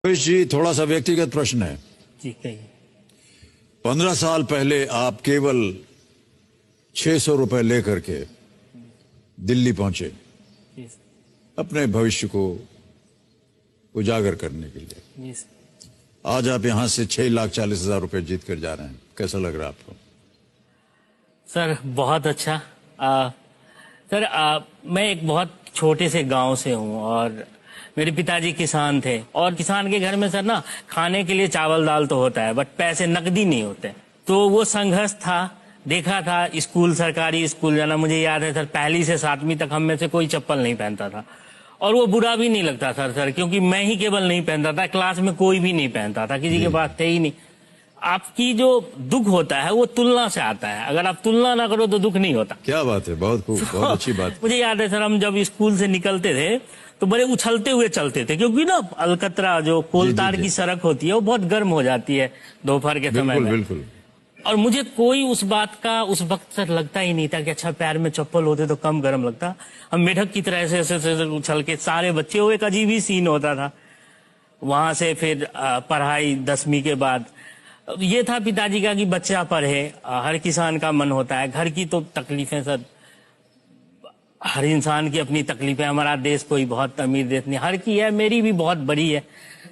रमेश जी, थोड़ा सा व्यक्तिगत प्रश्न है। जी कहिए। 15 साल पहले आप केवल 600 रुपए लेकर के दिल्ली पहुंचे जी अपने भविष्य को उजागर करने के लिए। जी आज आप यहां से 6,40,000 रुपए जीत कर जा रहे हैं, कैसा लग रहा है आपको? सर बहुत अच्छा। सर मैं एक बहुत छोटे से गांव से हूं और मेरे पिताजी किसान थे और किसान के घर में सर ना खाने के लिए चावल दाल तो होता है बट पैसे नकदी नहीं होते। तो वो संघर्ष था, देखा था। स्कूल, सरकारी स्कूल जाना, मुझे याद है सर पहली से 7वीं तक हम में से कोई चप्पल नहीं पहनता था और वो बुरा भी नहीं लगता था सर, क्योंकि मैं ही केवल नहीं पहनता था, क्लास में कोई भी नहीं पहनता था, किसी के पास थे ही नहीं। आपकी जो दुख होता है वो तुलना से आता है, अगर आप तुलना ना करो तो दुख नहीं होता। क्या बात है, बहुत खूब, बहुत अच्छी बात। मुझे याद है सर, हम जब स्कूल से निकलते थे तो बड़े उछलते हुए चलते थे, क्योंकि ना अलकतरा जो कोलतार की सड़क होती है वो बहुत गर्म हो जाती है दोपहर के समय में। बिल्कुल। और मुझे कोई उस बात का उस वक्त सर लगता ही नहीं था कि अच्छा पैर में चप्पल होते तो कम गर्म लगता। हम मेढक की तरह ऐसे उछल के सारे बच्चे, वो एक अजीब ही सीन होता था। वहां से फिर पढ़ाई 10वीं के बाद ये था पिताजी का कि बच्चा पढ़े, हर किसान का मन होता है। घर की तो तकलीफें सर, हर इंसान की अपनी तकलीफें, हमारा देश कोई बहुत अमीर देश नहीं, हर की है, मेरी भी बहुत बड़ी है।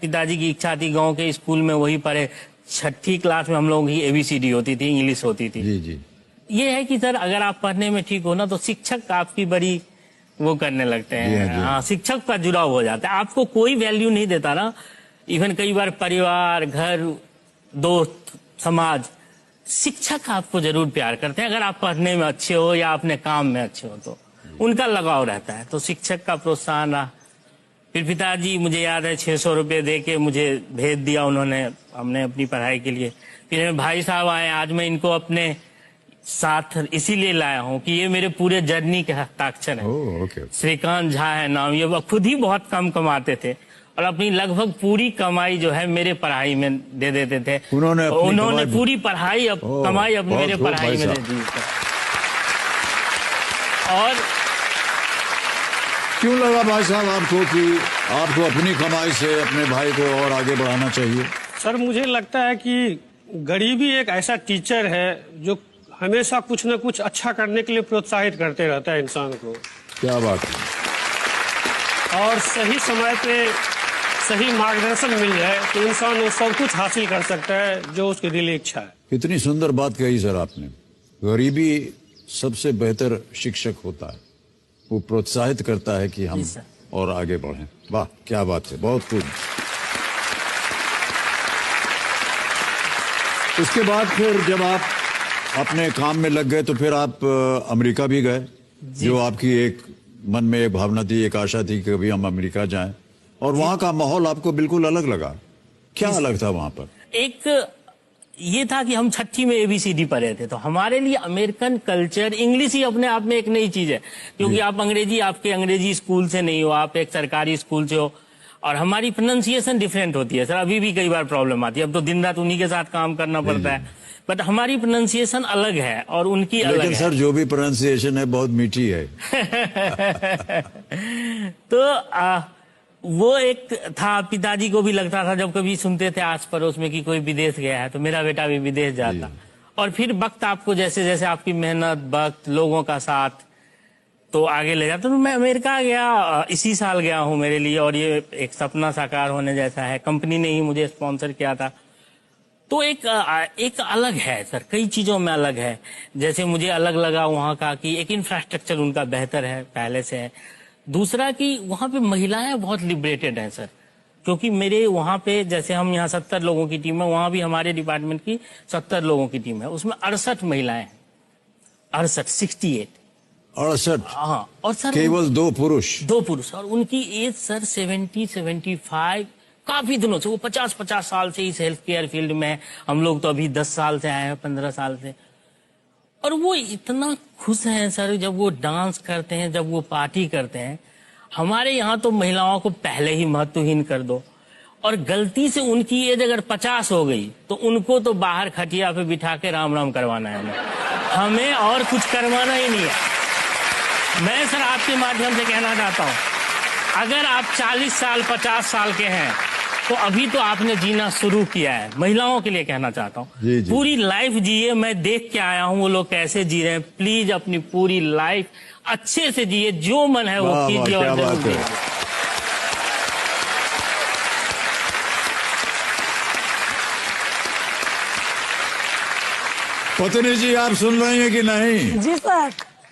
पिताजी की इच्छा थी गांव के स्कूल में वही पढ़े। 6ठी क्लास में हम लोगों की ABCD होती थी, इंग्लिश होती थी। जी। ये है कि सर अगर आप पढ़ने में ठीक हो ना तो शिक्षक आपकी बड़ी वो करने लगते हैं। हाँ, शिक्षक का जुड़ाव हो जाता है, आपको कोई वैल्यू नहीं देता ना। इवन कई बार परिवार, घर, दोस्त, समाज, शिक्षक आपको जरूर प्यार करते हैं अगर आप पढ़ने में अच्छे हो या अपने काम में अच्छे हो तो उनका लगाव रहता है। तो शिक्षक का प्रोत्साहन रहा। फिर पिताजी, मुझे याद है 600 रुपये दे के मुझे भेज दिया उन्होंने, हमने अपनी पढ़ाई के लिए। फिर मेरे भाई साहब आए, आज मैं इनको अपने साथ इसीलिए लाया हूँ कि ये मेरे पूरे जर्नी के हस्ताक्षर है। श्रीकांत झा है नाम, ये खुद ही बहुत कम कमाते थे और अपनी लगभग पूरी कमाई जो है मेरे पढ़ाई में दे देते थे। उन्होंने पूरी पढ़ाई कमाई अब मेरे पढ़ाई में दे दी। और क्यों लगा भाई साहब आपको कि आपको अपनी कमाई से अपने भाई को और आगे बढ़ाना चाहिए? सर मुझे लगता है कि गरीबी एक ऐसा टीचर है जो हमेशा कुछ न कुछ अच्छा करने के लिए प्रोत्साहित करते रहता है इंसान को। क्या बात है। और सही समय पे सही मार्गदर्शन मिल जाए तो इंसान वो सब कुछ हासिल कर सकता है जो उसकी दिली इच्छा है। कितनी सुंदर बात कही सर आपने। गरीबी सबसे बेहतर शिक्षक होता है, वो प्रोत्साहित करता है कि हम और आगे बढ़ें। वाह, क्या बात है, बहुत खूब। उसके बाद फिर जब आप अपने काम में लग गए तो फिर आप अमेरिका भी गए, जो आपकी एक मन में एक भावना थी, एक आशा थी कि कभी हम अमेरिका जाएं, और वहां का माहौल आपको बिल्कुल अलग लगा। क्या अलग था वहां पर? एक ये था कि हम 6ठी में ABCD पढ़े थे, तो हमारे लिए अमेरिकन कल्चर, इंग्लिश ही अपने आप में एक नई चीज है, क्योंकि आप आपके अंग्रेजी स्कूल से नहीं हो, आप एक सरकारी स्कूल से हो और हमारी प्रोनाउंसिएशन डिफरेंट होती है सर। अभी भी कई बार प्रॉब्लम आती है, अब तो दिन रात उन्हीं के साथ काम करना पड़ता है, बट हमारी प्रोनाउंसिएशन अलग है और उनकी अलग है। सर जो भी प्रोनाउंसिएशन है बहुत मीठी है। तो वो एक था, पिताजी को भी लगता था जब कभी सुनते थे आस पड़ोस में कि कोई विदेश गया है तो मेरा बेटा भी विदेश जाता। और फिर वक्त आपको जैसे जैसे आपकी मेहनत, वक्त, लोगों का साथ तो आगे ले जाता। तो मैं अमेरिका गया, इसी साल गया हूँ मेरे लिए, और ये एक सपना साकार होने जैसा है। कंपनी ने ही मुझे स्पॉन्सर किया था। तो एक अलग है सर, कई चीजों में अलग है। जैसे मुझे अलग लगा वहाँ का कि एक इंफ्रास्ट्रक्चर उनका बेहतर है, पहले से है। दूसरा कि वहाँ पे महिलाएं बहुत लिबरेटेड हैं सर, क्योंकि मेरे वहाँ पे जैसे हम यहाँ 70 लोगों की टीम है, वहाँ भी हमारे डिपार्टमेंट की 70 लोगों की टीम है, उसमें 68 महिलाएं हैं। 68 हाँ। और सर केवल 2 पुरुष और उनकी एज सर 70-75, काफी दिनों से, वो 50 साल से इस हेल्थ केयर फील्ड में है। हम लोग तो अभी 10 साल से आए हैं, 15 साल से। और वो इतना खुश हैं सर जब वो डांस करते हैं, जब वो पार्टी करते हैं। हमारे यहाँ तो महिलाओं को पहले ही महत्वहीन कर दो, और गलती से उनकी एज अगर 50 हो गई तो उनको तो बाहर खटिया पे बिठा के राम राम करवाना है, हमें और कुछ करवाना ही नहीं है। मैं सर आपके माध्यम से कहना चाहता हूँ, अगर आप 40 साल 50 साल के हैं तो अभी तो आपने जीना शुरू किया है, महिलाओं के लिए कहना चाहता हूँ, जी, जी। पूरी लाइफ जिए। मैं देख के आया हूँ वो लोग कैसे जी रहे हैं। प्लीज अपनी पूरी लाइफ अच्छे से जिए, जो मन है वो वाह, वाह, कीजिए और क्या जरूर बात है। कीजिए। पत्नी जी, आप सुन रहे हैं कि नहीं? जी सर।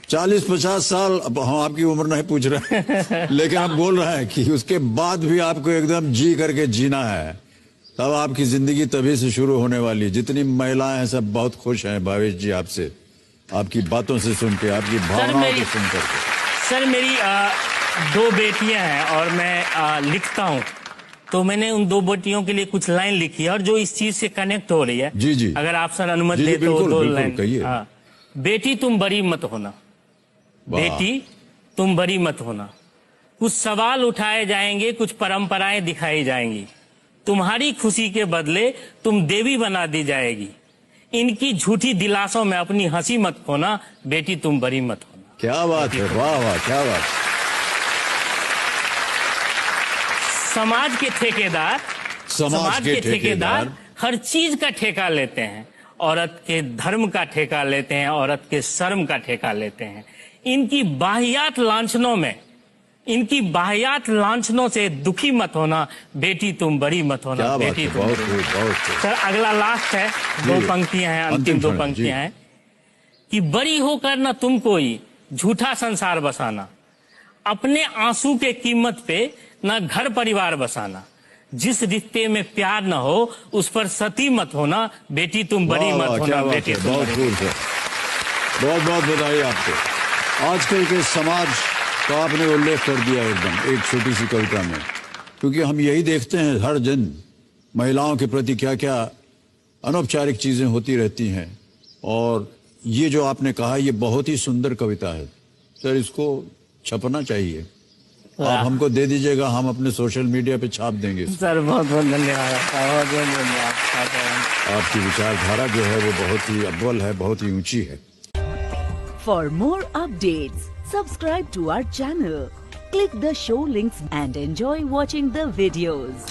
40-50 साल, अब हम आपकी उम्र नहीं पूछ रहे हैं लेकिन आप बोल रहे हैं कि उसके बाद भी आपको एकदम जी करके जीना है, तब आपकी जिंदगी तभी से शुरू होने वाली। जितनी महिलाएं हैं सब बहुत खुश हैं भावेश जी आपसे, आपकी बातों से सुन के, आपकी भावनाओं को सुन करके। सर मेरी 2 बेटियां हैं और मैं लिखता हूँ, तो मैंने उन 2 बेटियों के लिए कुछ लाइन लिखी है और जो इस चीज से कनेक्ट हो रही है। जी, जी। अगर आप सर अनुमति जी, जी, दे तो बिल्कुल, 2 बिल्कुल, लाइन। कहिए। हाँ। बेटी तुम बड़ी मत होना, वाह। बेटी तुम बड़ी मत होना, कुछ सवाल उठाए जाएंगे, कुछ परंपराएं दिखाई जाएंगी, तुम्हारी खुशी के बदले तुम देवी बना दी जाएगी, इनकी झूठी दिलासों में अपनी हंसी मत खोना, बेटी तुम बड़ी मत होना। क्या बात है, वाह वाह, क्या बात। समाज के ठेकेदार के ठेकेदार हर चीज का ठेका लेते हैं, औरत के धर्म का ठेका लेते हैं, औरत के शर्म का ठेका लेते हैं। इनकी बाहियात लांछनों से दुखी मत होना, बेटी तुम बड़ी मत होना, क्या बात बेटी है, तुम बहुत बड़ी खूब, मत बहुत होना। खूब। सर अगला लास्ट है, 2 जी। पंक्तियां हैं, अंतिम अंतिम 2 क्षण, पंक्तियां जी। हैं कि बड़ी होकर ना तुम कोई झूठा संसार बसाना, अपने आंसू के कीमत पे ना घर परिवार बसाना, जिस रिश्ते में प्यार न हो उस पर सती मत होना, बेटी तुम बड़ी वाह, मत वाह, होना, क्या बात बेटी है, तुम बहुत बड़ी खूब है। बहुत बहुत बधाई आपको। आजकल के समाज का आपने उल्लेख कर दिया एकदम एक छोटी सी कविता में, क्योंकि हम यही देखते हैं हर दिन महिलाओं के प्रति क्या क्या अनौपचारिक चीजें होती रहती हैं। और ये जो आपने कहा ये बहुत ही सुंदर कविता है सर, इसको छपना चाहिए। आप हमको दे दीजिएगा, हम अपने सोशल मीडिया पे छाप देंगे इसको। सर बहुत बहुत धन्यवाद, बहुत बहुत धन्यवाद। आपकी विचारधारा जो है वो बहुत ही अव्वल है, बहुत ही ऊंची है। For more updates, subscribe to our channel, click the show links and enjoy watching the videos.